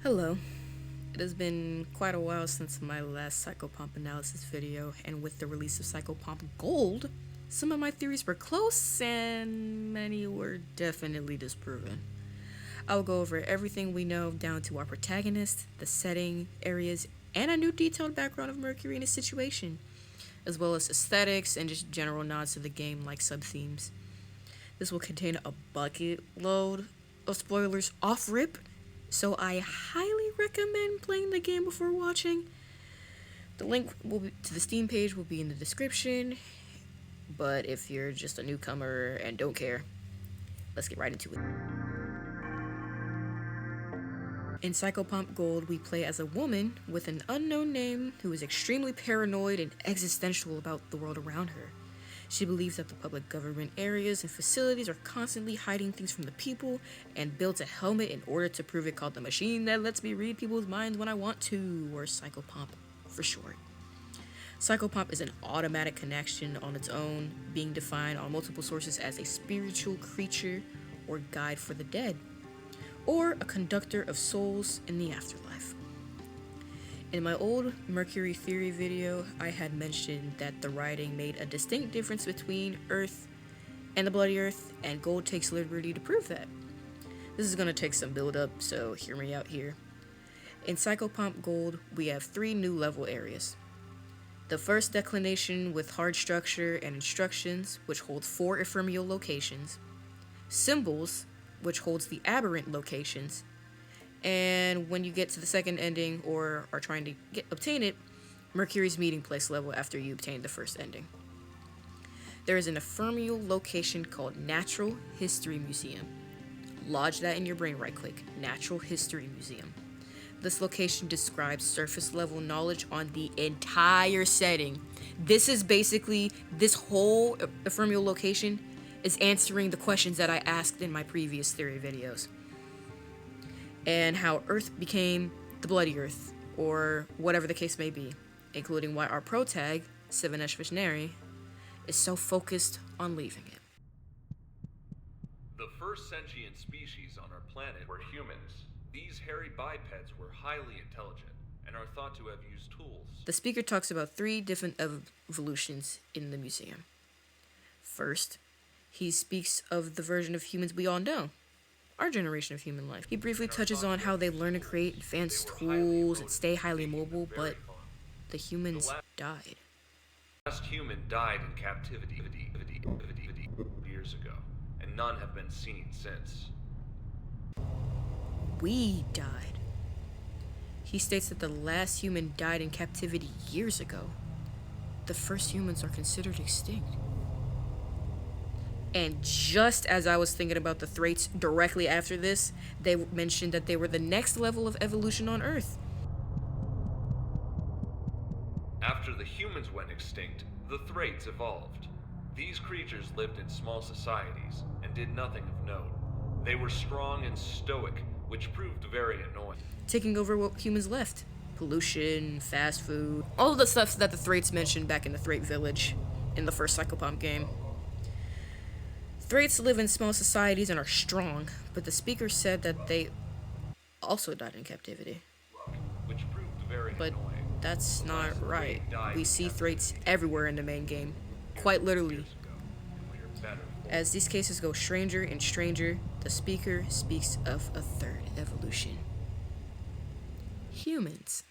Hello. It has been quite a while since my last Psychopomp analysis video, and with the release of Psychopomp GOLD, some of my theories were close and many were definitely disproven. I will go over everything we know down to our protagonist, the setting, areas, and a new detailed background of Mercury and his situation, as well as aesthetics and just general nods to the game like subthemes. This will contain a bucket load of spoilers off rip, so I highly recommend playing the game before watching. The link to the Steam page will be in the description, but if you're just a newcomer and don't care, let's get right into it. In Psychopomp GOLD, we play as a woman with an unknown name who is extremely paranoid and existential about the world around her. She believes that the public government areas and facilities are constantly hiding things from the people, and builds a helmet in order to prove it, called the machine that lets me read people's minds when I want to, or Psychopomp for short. Psychopomp is an automatic connection on its own, being defined on multiple sources as a spiritual creature or guide for the dead, or a conductor of souls in the afterlife. In my old Mercury theory video, I had mentioned that the writing made a distinct difference between Earth and the Bloody Earth, and Gold takes liberty to prove that. This is going to take some build up, so hear me out here. In Psychopomp GOLD, we have 3 new level areas. The first declination with hard structure and instructions, which holds 4 ephemeral locations. Symbols, which holds the aberrant locations. And when you get to the second ending or are trying to obtain it, Mercury's meeting place level after you obtain the first ending. There is an ephemeral location called Natural History Museum. Lodge that in your brain right quick. Natural History Museum. This location describes surface level knowledge on the entire setting. This is basically, this whole ephemeral location is answering the questions that I asked in my previous theory videos. And how Earth became the Bloody Earth, or whatever the case may be, including why our protag, Sivanesh Vishnari, is so focused on leaving it. The first sentient species on our planet were humans. These hairy bipeds were highly intelligent and are thought to have used tools. The speaker talks about 3 different evolutions in the museum. First, he speaks of the version of humans we all know, our generation of human life. He briefly touches on how they learn to create advanced tools and stay highly mobile, but the humans died. The last human died in captivity years ago, and none have been seen since. We died. He states that the last human died in captivity years ago. The first humans are considered extinct. And just as I was thinking about the Thraits directly after this, they mentioned that they were the next level of evolution on Earth. After the humans went extinct, the Thraits evolved. These creatures lived in small societies and did nothing of note. They were strong and stoic, which proved very annoying. Taking over what humans left. Pollution, fast food, all of the stuff that the Thraits mentioned back in the Thrait village in the first Psychopomp game. Thraits live in small societies and are strong, but the speaker said that they also died in captivity. Which proved very But annoying. that's not right. died We in see captivity Thraits everywhere in the main game, quite literally. years ago, and we are better for As these cases go stranger and stranger, the speaker speaks of a 3rd evolution. Humans.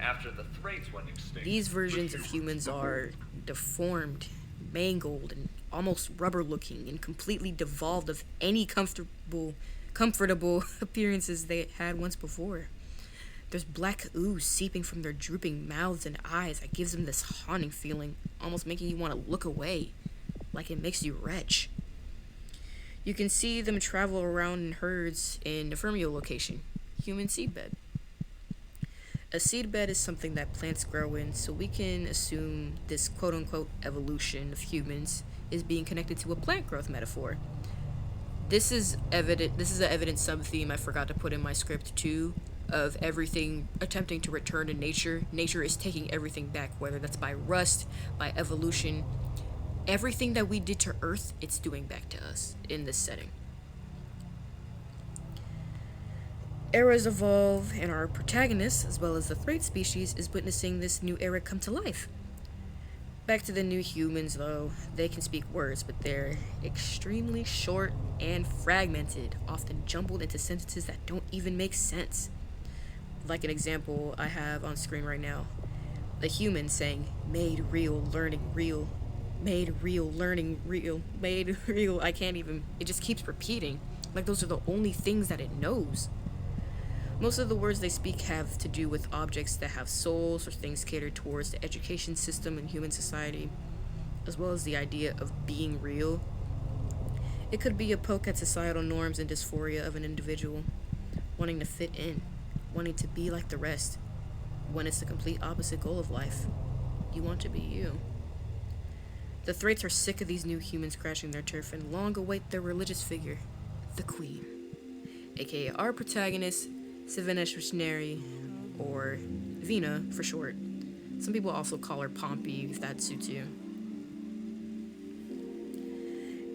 After the Thraits went extinct, These versions of humans are deformed, mangled, and almost rubber-looking, and completely devolved of any comfortable appearances they had once before. There's black ooze seeping from their drooping mouths and eyes that gives them this haunting feeling, almost making you want to look away, like it makes you retch. You can see them travel around in herds in ephemeral location, human seedbed. A seedbed is something that plants grow in, so we can assume this quote-unquote evolution of humans is being connected to a plant growth metaphor. This is an evident sub-theme I forgot to put in my script too, of everything attempting to return to nature. Nature is taking everything back, whether that's by rust, by evolution. Everything that we did to Earth, it's doing back to us in this setting. Eras evolve, and our protagonist, as well as the Threat species, is witnessing this new era come to life. Back to the new humans, though, they can speak words, but they're extremely short and fragmented, often jumbled into sentences that don't even make sense. Like an example I have on screen right now, a human saying, "Made real, learning real, made real, learning real, made real." I can't even, it just keeps repeating, like those are the only things that it knows. Most of the words they speak have to do with objects that have souls or things catered towards the education system in human society, as well as the idea of being real. It could be a poke at societal norms and dysphoria of an individual, wanting to fit in, wanting to be like the rest, when it's the complete opposite goal of life. You want to be you. The Thraits are sick of these new humans crashing their turf and long await their religious figure, the Queen, aka our protagonist, Vena, or Vena for short. Some people also call her Pompey, if that suits you.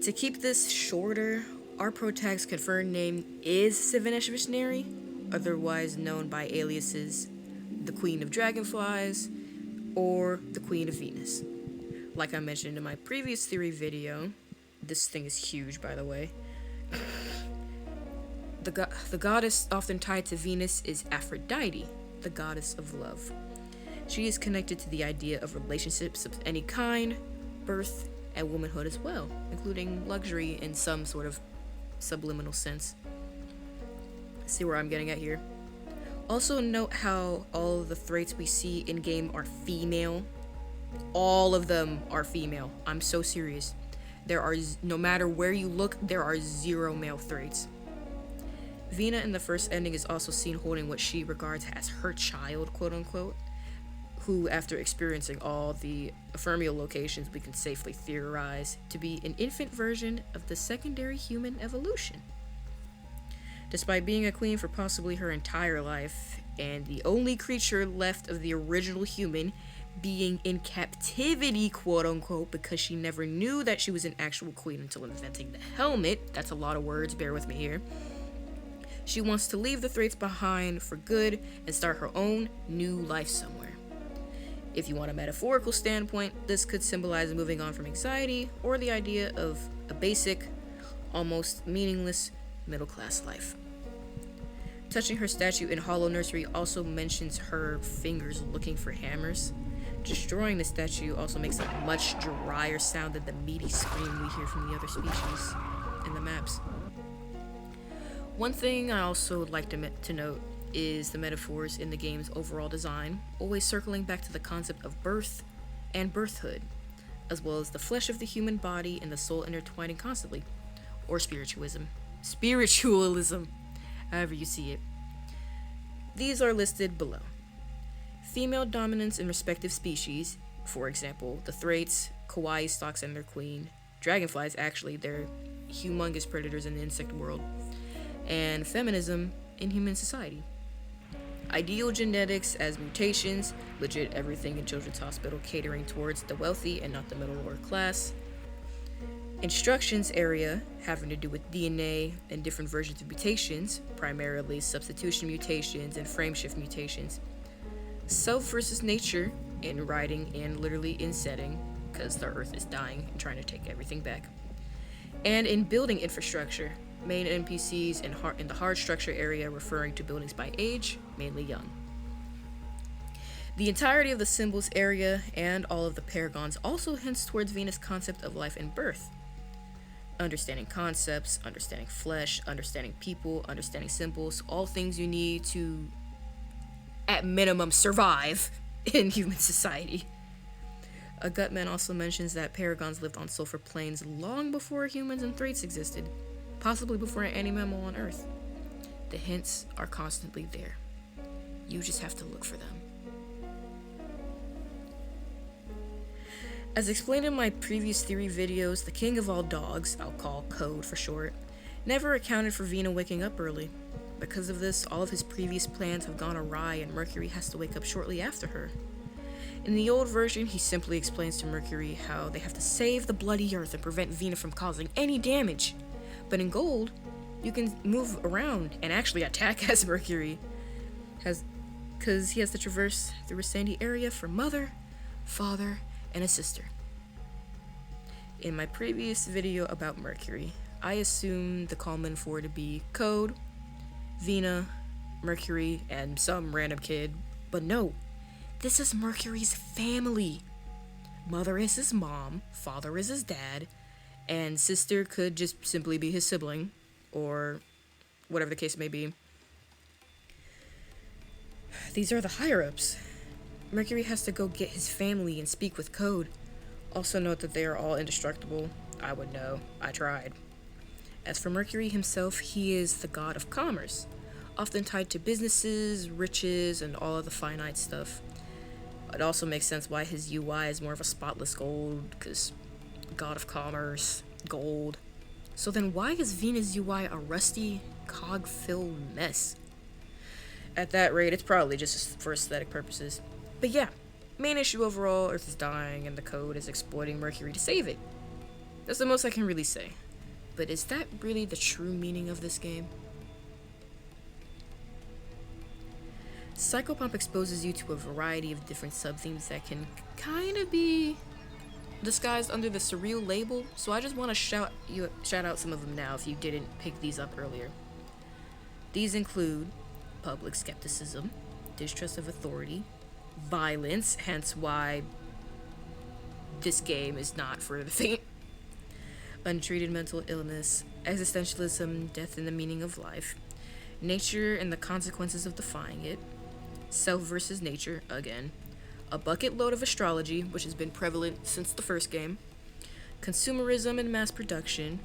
To keep this shorter, our protag's confirmed name is Vena, otherwise known by aliases the Queen of Dragonflies or the Queen of Venus. Like I mentioned in my previous theory video, this thing is huge, by the way. The goddess often tied to Venus is Aphrodite, the goddess of love. She is connected to the idea of relationships of any kind, birth, and womanhood as well, including luxury in some sort of subliminal sense. See where I'm getting at here? Also note how all of the Thraits we see in-game are female. All of them are female. I'm so serious. No matter where you look, there are 0 male Thraits. Vena in the first ending is also seen holding what she regards as her child, quote unquote, who, after experiencing all the ephemeral locations, we can safely theorize to be an infant version of the secondary human evolution. Despite being a queen for possibly her entire life, and the only creature left of the original human being in captivity, quote unquote, because she never knew that she was an actual queen until inventing the helmet. That's a lot of words, bear with me here. She wants to leave the Thraits behind for good and start her own new life somewhere. If you want a metaphorical standpoint, this could symbolize moving on from anxiety or the idea of a basic, almost meaningless middle-class life. Touching her statue in Hollow Nursery also mentions her fingers looking for hammers. Destroying the statue also makes a much drier sound than the meaty scream we hear from the other species in the maps. One thing I also would like to note is the metaphors in the game's overall design, always circling back to the concept of birth and birthhood, as well as the flesh of the human body and the soul intertwining constantly, or spiritualism, however you see it. These are listed below. Female dominance in respective species, for example, the Thraits, kawaii stalks and their queen, dragonflies actually, they're humongous predators in the insect world, and feminism in human society. Ideal genetics as mutations, legit everything in Children's Hospital catering towards the wealthy and not the middle lower class. Instructions area having to do with DNA and different versions of mutations, primarily substitution mutations and frameshift mutations. Self versus nature in writing and literally in setting, because the earth is dying and trying to take everything back. And in building infrastructure, main NPCs in the hard structure area referring to buildings by age, mainly young. The entirety of the symbols area and all of the paragons also hints towards Venus' concept of life and birth. Understanding concepts, understanding flesh, understanding people, understanding symbols, all things you need to, at minimum, survive in human society. A Gutman also mentions that paragons lived on sulfur plains long before humans and Thraits existed, possibly before any mammal on Earth. The hints are constantly there. You just have to look for them. As explained in my previous theory videos, the king of all dogs, I'll call Code for short, never accounted for Vena waking up early. Because of this, all of his previous plans have gone awry and Mercury has to wake up shortly after her. In the old version, he simply explains to Mercury how they have to save the bloody earth and prevent Vena from causing any damage. But in Gold, You can move around and actually attack as Mercury, because he has to traverse the Rosandi area for mother, father, and a sister. In my previous video about Mercury, I assumed the common four to be Code, Vena, Mercury, and some random kid, but no, this is Mercury's family. Mother is his mom, father is his dad, and sister could just simply be his sibling, or whatever the case may be. These are the higher-ups. Mercury has to go get his family and speak with Code. Also note that they are all indestructible. I would know. I tried. As for Mercury himself, he is the god of commerce, often tied to businesses, riches, and all of the finite stuff. It also makes sense why his UI is more of a spotless gold, because god of commerce, gold. So then why is Vena's UI a rusty, cog-filled mess? At that rate, it's probably just for aesthetic purposes. But yeah, main issue overall, Earth is dying and the Code is exploiting Mercury to save it. That's the most I can really say. But is that really the true meaning of this game? Psychopomp exposes you to a variety of different subthemes that can kind of be disguised under the surreal label, so I just want to shout out some of them now if you didn't pick these up earlier. These include public skepticism, distrust of authority, violence, hence why this game is not for the faint, untreated mental illness, existentialism, death and the meaning of life, nature and the consequences of defying it, self versus nature, again, a bucket load of astrology, which has been prevalent since the first game, consumerism and mass production,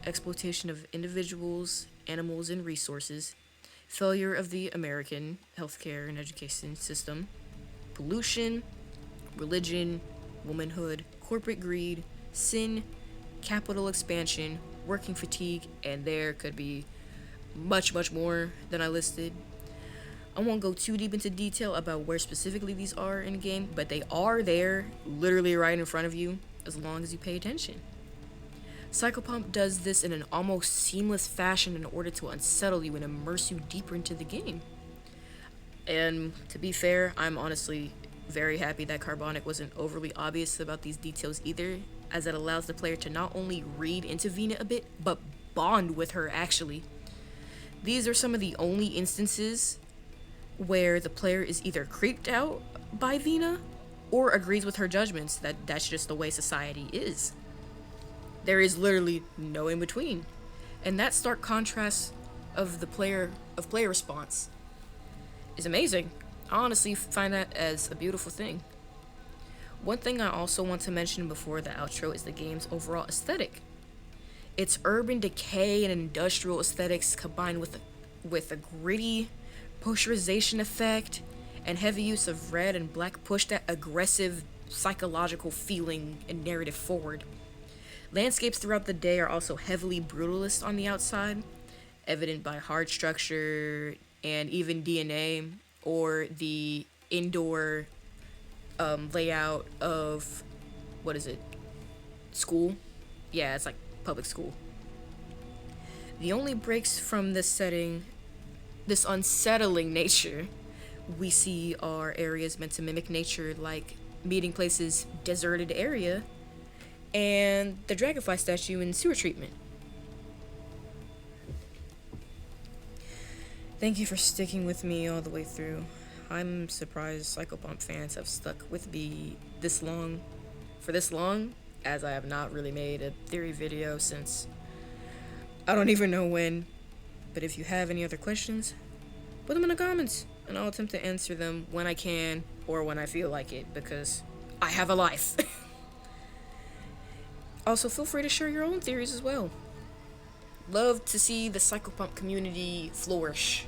exploitation of individuals, animals, and resources, failure of the American healthcare and education system, pollution, religion, womanhood, corporate greed, sin, capital expansion, working fatigue, and there could be much, much more than I listed. I won't go too deep into detail about where specifically these are in the game, but they are there, literally right in front of you, as long as you pay attention. Psychopomp does this in an almost seamless fashion in order to unsettle you and immerse you deeper into the game. And to be fair, I'm honestly very happy that Karbonic wasn't overly obvious about these details either, as it allows the player to not only read into Vena a bit, but bond with her actually. These are some of the only instances where the player is either creeped out by Vena or agrees with her judgments that that's just the way society is. There is literally no in between. And that stark contrast of the player response is amazing. I honestly find that as a beautiful thing. One thing I also want to mention before the outro is the game's overall aesthetic. Its urban decay and industrial aesthetics combined with a gritty posterization effect and heavy use of red and black push that aggressive psychological feeling and narrative forward. Landscapes throughout the day are also heavily brutalist on the outside, evident by hard structure and even DNA or the indoor layout of, what is it, school? Yeah, it's like public school. The only breaks from this setting, this unsettling nature, we see are areas meant to mimic nature, like meeting places, deserted area, and the dragonfly statue in sewer treatment. Thank you for sticking with me all the way through. I'm surprised Psychopomp fans have stuck with me for this long, as I have not really made a theory video since I don't even know when. But if you have any other questions, put them in the comments, and I'll attempt to answer them when I can or when I feel like it, because I have a life. Also, feel free to share your own theories as well. Love to see the Psychopomp community flourish,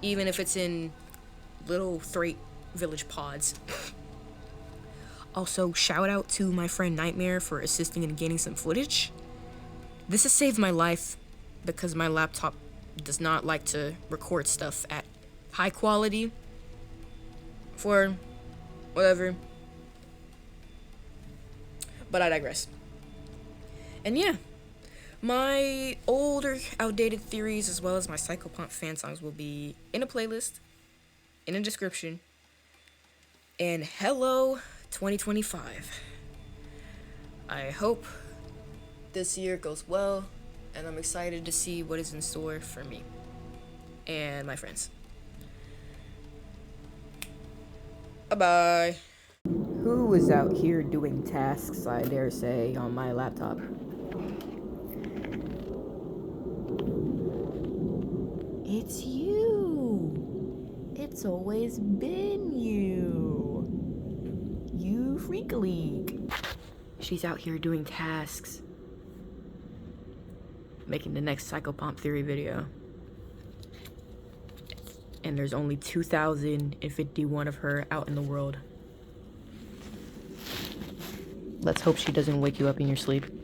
even if it's in little Threat village pods. Also, shout out to my friend Nightmare for assisting in getting some footage. This has saved my life because my laptop does not like to record stuff at high quality for whatever. But I digress. And yeah, My older, outdated theories, as well as my Psychopomp fan songs, will be in a playlist, in a description, and hello 2025. I hope this year goes well, and I'm excited to see what is in store for me and my friends. Bye-bye. Who is out here doing tasks, I dare say, on my laptop? It's you. It's always been you. You freak leak. She's out here doing tasks. Making the next Psychopomp theory video. And there's only 2,051 of her out in the world. Let's hope she doesn't wake you up in your sleep.